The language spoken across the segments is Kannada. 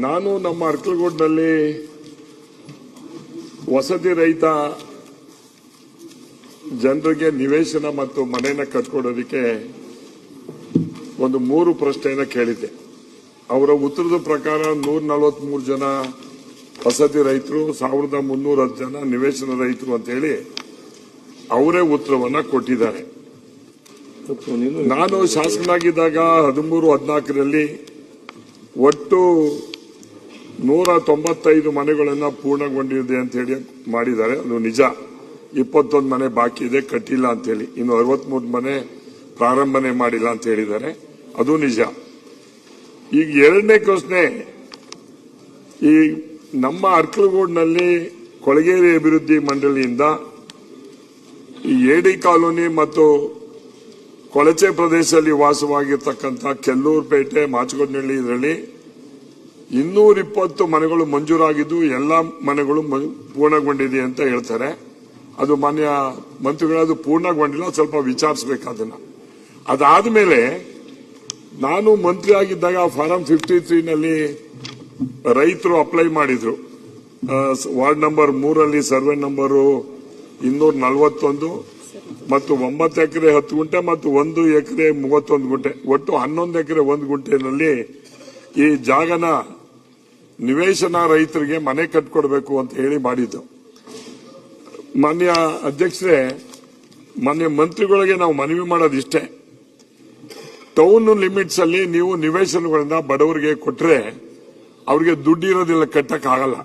ನಾನು ನಮ್ಮ ಅರ್ಕಲಗೂಡಿನಲ್ಲಿ ವಸತಿ ರಹಿತ ಜನರಿಗೆ ನಿವೇಶನ ಮತ್ತು ಮನೆಯನ್ನು ಕಟ್ಕೊಡೋದಕ್ಕೆ ಒಂದು 3 ಪ್ರಶ್ನೆಯನ್ನು ಕೇಳಿದ್ದೆ. ಅವರ ಉತ್ತರದ ಪ್ರಕಾರ 143 ಜನ ವಸತಿ ರಹಿತರು, 1310 ಜನ ನಿವೇಶನ ರಹಿತರು ಅಂತ ಹೇಳಿ ಅವರೇ ಉತ್ತರವನ್ನ ಕೊಟ್ಟಿದ್ದಾರೆ. ನಾನು ಶಾಸಕನಾಗಿದ್ದಾಗ 13-14ರಲ್ಲಿ ಒಟ್ಟು 195 ಮನೆಗಳನ್ನು ಪೂರ್ಣಗೊಂಡಿದೆ ಅಂತ ಹೇಳಿ ಮಾಡಿದ್ದಾರೆ. ಅದು ನಿಜ. 21 ಮನೆ ಬಾಕಿ ಇದೆ, ಕಟ್ಟಿಲ್ಲ ಅಂತ ಹೇಳಿ. ಇನ್ನು 63 ಮನೆ ಪ್ರಾರಂಭನೆ ಮಾಡಿಲ್ಲ ಅಂತ ಹೇಳಿದ್ದಾರೆ. ಅದು ನಿಜ. ಈಗ ಎರಡನೇ ಪ್ರಶ್ನೆ, ಈ ನಮ್ಮ ಅರ್ಕಲಗೂಡಿನಲ್ಲಿ ಕೊಳಗೇರಿ ಅಭಿವೃದ್ಧಿ ಮಂಡಳಿಯಿಂದ ಈ ಎಡಿ ಕಾಲೋನಿ ಮತ್ತು ಕೊಳಚೆ ಪ್ರದೇಶದಲ್ಲಿ ವಾಸವಾಗಿರ್ತಕ್ಕಂಥ ಕೆಲ್ಲೂರುಪೇಟೆ, ಮಾಚಗೊಂಡನಹಳ್ಳಿ ಇದರಲ್ಲಿ 220 ಮನೆಗಳು ಮಂಜೂರಾಗಿದ್ದು ಎಲ್ಲಾ ಮನೆಗಳು ಪೂರ್ಣಗೊಂಡಿದೆ ಅಂತ ಹೇಳ್ತಾರೆ. ಅದು ಮಾನ್ಯ ಮಂತ್ರಿಗಳದು ಪೂರ್ಣಗೊಂಡಿಲ್ಲ, ಸ್ವಲ್ಪ ವಿಚಾರಿಸಬೇಕು ಅದನ್ನ. ಅದಾದ್ಮೇಲೆ ನಾನು ಮಂತ್ರಿ ಆಗಿದ್ದಾಗ ಫಾರಂ 53ನಲ್ಲಿ ರೈತರು ಅಪ್ಲೈ ಮಾಡಿದ್ರು. ವಾರ್ಡ್ ನಂಬರ್ 3ರಲ್ಲಿ ಸರ್ವೆ ನಂಬರ್ 241 ಮತ್ತು 9 ಎಕರೆ 10 ಗುಂಟೆ ಮತ್ತು 1 ಎಕರೆ 31 ಗುಂಟೆ, ಒಟ್ಟು 11 ಎಕರೆ 1 ಗುಂಟೆನಲ್ಲಿ ಈ ಜಾಗನ ನಿವೇಶನ ರೈತರಿಗೆ ಮನೆ ಕಟ್ಕೊಡ್ಬೇಕು ಅಂತ ಹೇಳಿ ಮಾಡಿದ್ದು. ಮಾನ್ಯ ಅಧ್ಯಕ್ಷರೇ, ಮಾನ್ಯ ಮಂತ್ರಿಗಳಿಗೆ ನಾವು ಮನವಿ ಮಾಡೋದಿಷ್ಟೇ, ಟೌನ್ ಲಿಮಿಟ್ಸ್ ಅಲ್ಲಿ ನೀವು ನಿವೇಶನಗಳನ್ನ ಬಡವರಿಗೆ ಕೊಟ್ರೆ ಅವ್ರಿಗೆ ದುಡ್ಡು ಇರೋದಿಲ್ಲ, ಕಟ್ಟಕ್ಕಾಗಲ್ಲ.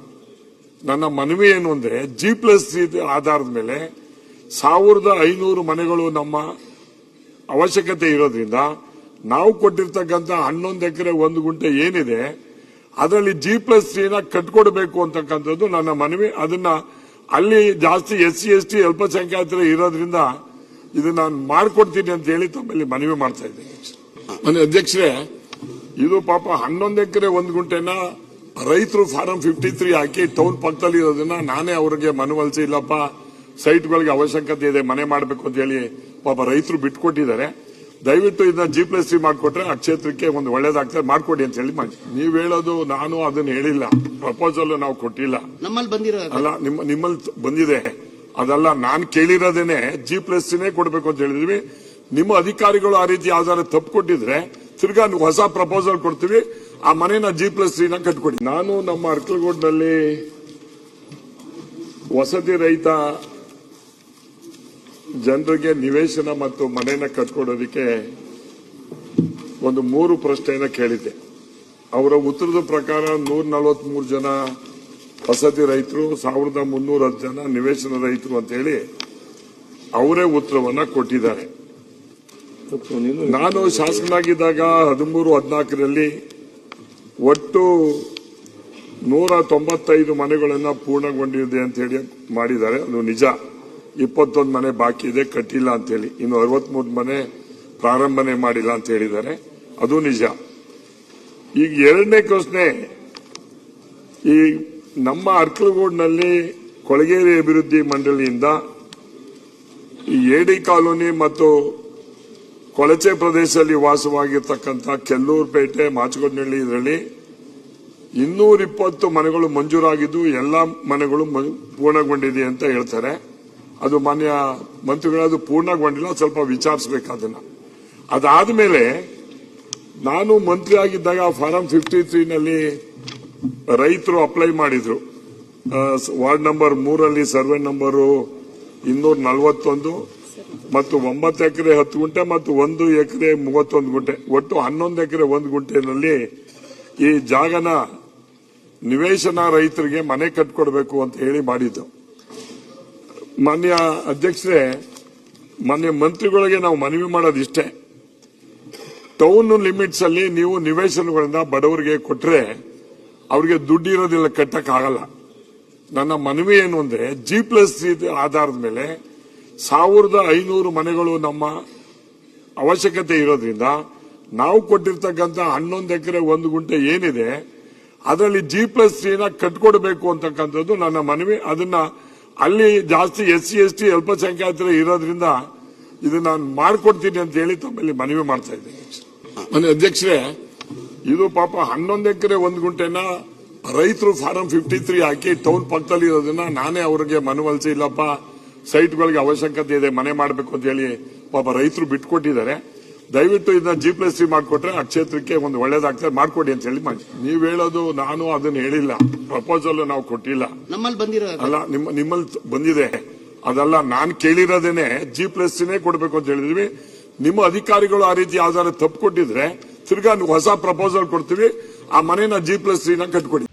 ನನ್ನ ಮನವಿ ಏನು ಅಂದ್ರೆ G+3 ಆಧಾರದ ಮೇಲೆ 1500 ಮನೆಗಳು ನಮ್ಮ ಅವಶ್ಯಕತೆ ಇರೋದ್ರಿಂದ ನಾವು ಕೊಟ್ಟಿರ್ತಕ್ಕಂಥ 11 ಎಕರೆ 1 ಗುಂಟೆ ಏನಿದೆ ಅದರಲ್ಲಿ G+3 ಕಟ್ಕೊಡ್ಬೇಕು ಅಂತಕ್ಕಂಥದ್ದು ನನ್ನ ಮನವಿ. ಅದನ್ನ ಅಲ್ಲಿ ಜಾಸ್ತಿ SC ST ಅಲ್ಪಸಂಖ್ಯಾತರು ಇರೋದ್ರಿಂದ ಇದು ನಾನು ಮಾಡ್ಕೊಡ್ತೀನಿ ಅಂತ ಹೇಳಿ ತಮ್ಮಲ್ಲಿ ಮನವಿ ಮಾಡ್ತಾ ಇದ್ದೇನೆ. ಮನೆ ಅಧ್ಯಕ್ಷರೇ, ಇದು ಪಾಪ 11 ಎಕರೆ 1 ಗುಂಟೆನ ರೈತರು ಫಾರಂ 53 ಹಾಕಿ ಟೌನ್ ಪಕ್ಕದಲ್ಲಿ ಇರೋದನ್ನ ನಾನೇ ಅವರಿಗೆ ಮನವೊಲಿಸಿ, ಇಲ್ಲಪ್ಪ ಸೈಟ್ಗಳಿಗೆ ಅವಶ್ಯಕತೆ ಇದೆ, ಮನೆ ಮಾಡಬೇಕು ಅಂತ ಹೇಳಿ ಪಾಪ ರೈತರು ಬಿಟ್ಕೊಟ್ಟಿದ್ದಾರೆ. ದಯವಿಟ್ಟು ಇದನ್ನ G+3 ಮಾಡಿಕೊಟ್ರೆ ಆ ಕ್ಷೇತ್ರಕ್ಕೆ ಒಂದು ಒಳ್ಳೇದಾಗ್ತದೆ, ಮಾಡ್ಕೊಡಿ ಅಂತ ಹೇಳಿ ಮಾಡಿ. ನೀವ್ ಹೇಳೋದು ನಾನು ಅದನ್ನ ಹೇಳಿಲ್ಲ, ಪ್ರಪೋಸಲ್ ನಾವು ಕೊಟ್ಟಿಲ್ಲ. ನಮ್ಮಲ್ಲಿ ಬಂದಿರೋ ಅಲ್ಲ, ನಿಮ್ಮಲ್ಲಿ ಬಂದಿದೆ ಅದಲ್ಲ, ನಾನು ಕೇಳಿರೋದೇನೆ G+3 ಕೊಡ್ಬೇಕು ಅಂತ ಹೇಳಿದ್ವಿ. ನಿಮ್ಮ ಅಧಿಕಾರಿಗಳು ಆ ರೀತಿ ಯಾವ್ದಾದ್ರು ತಪ್ಪು ಕೊಟ್ಟಿದ್ರೆ ತಿರ್ಗಾ ಹೊಸ ಪ್ರಪೋಸಲ್ ಕೊಡ್ತೀವಿ, ಆ ಮನೆನ G+3 ಕಟ್ಕೊಡಿ. ನಾನು ನಮ್ಮ ಅರ್ಕಲಗೂಡಿನಲ್ಲಿ ವಸತಿ ರಹಿತ ಜನರಿಗೆ ನಿವೇಶನ ಮತ್ತು ಮನೆಯನ್ನು ಕಟ್ಕೊಡೋದಕ್ಕೆ ಒಂದು 3 ಪ್ರಶ್ನೆಯನ್ನು ಕೇಳಿದ್ದೆ. ಅವರ ಉತ್ತರದ ಪ್ರಕಾರ 143 ಜನ ವಸತಿ ರಹಿತರು, 1310 ಜನ ನಿವೇಶನ ರಹಿತರು ಅಂತ ಹೇಳಿ ಅವರೇ ಉತ್ತರವನ್ನ ಕೊಟ್ಟಿದ್ದಾರೆ. ನಾನು ಶಾಸಕನಾಗಿದ್ದಾಗ 13-14ರಲ್ಲಿ ಒಟ್ಟು 195 ಮನೆಗಳನ್ನು ಪೂರ್ಣಗೊಂಡಿದೆ ಅಂತ ಹೇಳಿ ಮಾಡಿದ್ದಾರೆ. ಅದು ನಿಜ. 21 ಮನೆ ಬಾಕಿ ಇದೆ, ಕಟ್ಟಿಲ್ಲ ಅಂತ ಹೇಳಿ. ಇನ್ನು 63 ಮನೆ ಪ್ರಾರಂಭನೆ ಮಾಡಿಲ್ಲ ಅಂತ ಹೇಳಿದ್ದಾರೆ. ಅದು ನಿಜ. ಈಗ ಎರಡನೇ ಪ್ರಶ್ನೆ, ಈ ನಮ್ಮ ಅರ್ಕಲಗೂಡಿನಲ್ಲಿ ಕೊಳಗೇರಿ ಅಭಿವೃದ್ಧಿ ಮಂಡಳಿಯಿಂದ ಈ ಎಡಿ ಕಾಲೋನಿ ಮತ್ತು ಕೊಳಚೆ ಪ್ರದೇಶದಲ್ಲಿ ವಾಸವಾಗಿರ್ತಕ್ಕಂಥ ಕೆಲ್ಲೂರುಪೇಟೆ, ಮಾಚಗೊಂಡನಹಳ್ಳಿ ಇದರಲ್ಲಿ 220 ಮನೆಗಳು ಮಂಜೂರಾಗಿದ್ದು ಎಲ್ಲಾ ಮನೆಗಳು ಪೂರ್ಣಗೊಂಡಿದೆ ಅಂತ ಹೇಳ್ತಾರೆ. ಅದು ಮಾನ್ಯ ಮಂತ್ರಿಗಳದು ಪೂರ್ಣಗೊಂಡಿಲ್ಲ, ಸ್ವಲ್ಪ ವಿಚಾರಿಸಬೇಕು ಅದನ್ನ. ಅದಾದ್ಮೇಲೆ ನಾನು ಮಂತ್ರಿ ಆಗಿದ್ದಾಗ ಫಾರಂ 53ನಲ್ಲಿ ರೈತರು ಅಪ್ಲೈ ಮಾಡಿದ್ರು. ವಾರ್ಡ್ ನಂಬರ್ 3ರಲ್ಲಿ ಸರ್ವೆ ನಂಬರ್ 241 ಮತ್ತು 9 ಎಕರೆ 10 ಗುಂಟೆ ಮತ್ತು 1 ಎಕರೆ 31 ಗುಂಟೆ, ಒಟ್ಟು 11 ಎಕರೆ 1 ಗುಂಟೆನಲ್ಲಿ ಈ ಜಾಗನ ನಿವೇಶನ ರೈತರಿಗೆ ಮನೆ ಕಟ್ಕೊಡ್ಬೇಕು ಅಂತ ಹೇಳಿ ಮಾಡಿದ್ದು. ಮಾನ್ಯ ಅಧ್ಯಕ್ಷರೇ, ಮಾನ್ಯ ಮಂತ್ರಿಗಳಿಗೆ ನಾವು ಮನವಿ ಮಾಡೋದಿಷ್ಟೇ, ಟೌನ್ ಲಿಮಿಟ್ಸ್ ಅಲ್ಲಿ ನೀವು ನಿವೇಶನಗಳನ್ನ ಬಡವರಿಗೆ ಕೊಟ್ರೆ ಅವ್ರಿಗೆ ದುಡ್ಡು ಇರೋದಿಲ್ಲ, ಕಟ್ಟಕ್ಕಾಗಲ್ಲ. ನನ್ನ ಮನವಿ ಏನು ಅಂದ್ರೆ G+3 ಆಧಾರದ ಮೇಲೆ 1500 ಮನೆಗಳು ನಮ್ಮ ಅವಶ್ಯಕತೆ ಇರೋದ್ರಿಂದ ನಾವು ಕೊಟ್ಟಿರ್ತಕ್ಕಂಥ 11 ಎಕರೆ 1 ಗುಂಟೆ ಏನಿದೆ ಅದರಲ್ಲಿ G+3 ಕಟ್ಕೊಡ್ಬೇಕು ಅಂತಕ್ಕಂಥದ್ದು ನನ್ನ ಮನವಿ. ಅದನ್ನ ಅಲ್ಲಿ ಜಾಸ್ತಿ SC ST ಅಲ್ಪಸಂಖ್ಯಾತರು ಇರೋದ್ರಿಂದ ಇದು ನಾನು ಮಾಡ್ಕೊಡ್ತೀನಿ ಅಂತ ಹೇಳಿ ತಮ್ಮಲ್ಲಿ ಮನವಿ ಮಾಡ್ತಾ ಇದ್ದೇನೆ. ಅಧ್ಯಕ್ಷರೇ, ಇದು ಪಾಪ 11 ಎಕರೆ 1 ಗುಂಟೆನ ರೈತರು ಫಾರಂ 53 ಹಾಕಿ ಟೌನ್ ಪಕ್ಕದಲ್ಲಿ ಇರೋದನ್ನ ನಾನೇ ಅವ್ರಿಗೆ ಮನವೊಲಿಸಿ ಇಲ್ಲಪ್ಪ ಸೈಟ್ಗಳಿಗೆ ಅವಶ್ಯಕತೆ ಇದೆ ಮನೆ ಮಾಡಬೇಕು ಅಂತ ಹೇಳಿ ಪಾಪ ರೈತರು ಬಿಟ್ಕೊಟ್ಟಿದ್ದಾರೆ. ದಯವಿಟ್ಟು ಇದನ್ನ G+3 ಮಾಡಿಕೊಟ್ರೆ ಆ ಕ್ಷೇತ್ರಕ್ಕೆ ಒಂದು ಒಳ್ಳೇದಾಗ್ತದೆ, ಮಾಡ್ಕೊಡಿ ಅಂತ ಹೇಳಿ ಮಾಡಿ. ನೀವ್ ಹೇಳೋದು ನಾನು ಅದನ್ನ ಹೇಳಿಲ್ಲ, ಪ್ರಪೋಸಲ್ ನಾವು ಕೊಟ್ಟಿಲ್ಲ. ನಮ್ಮಲ್ಲಿ ಬಂದಿರೋ ಅಲ್ಲ ನಿಮ್ಮಲ್ಲಿ ಬಂದಿದೆ, ಅದಲ್ಲ ನಾನು ಕೇಳಿರೋದೇನೆ G+3 ಕೊಡ್ಬೇಕು ಅಂತ ಹೇಳಿದ್ವಿ. ನಿಮ್ಮ ಅಧಿಕಾರಿಗಳು ಆ ರೀತಿ ಯಾವ್ದಾದ್ರು ತಪ್ಪು ಕೊಟ್ಟಿದ್ರೆ ತಿರ್ಗಾ ಹೊಸ ಪ್ರಪೋಸಲ್ ಕೊಡ್ತೀವಿ, ಆ ಮನೆನ G+3 ಕಟ್ಕೊಡಿ.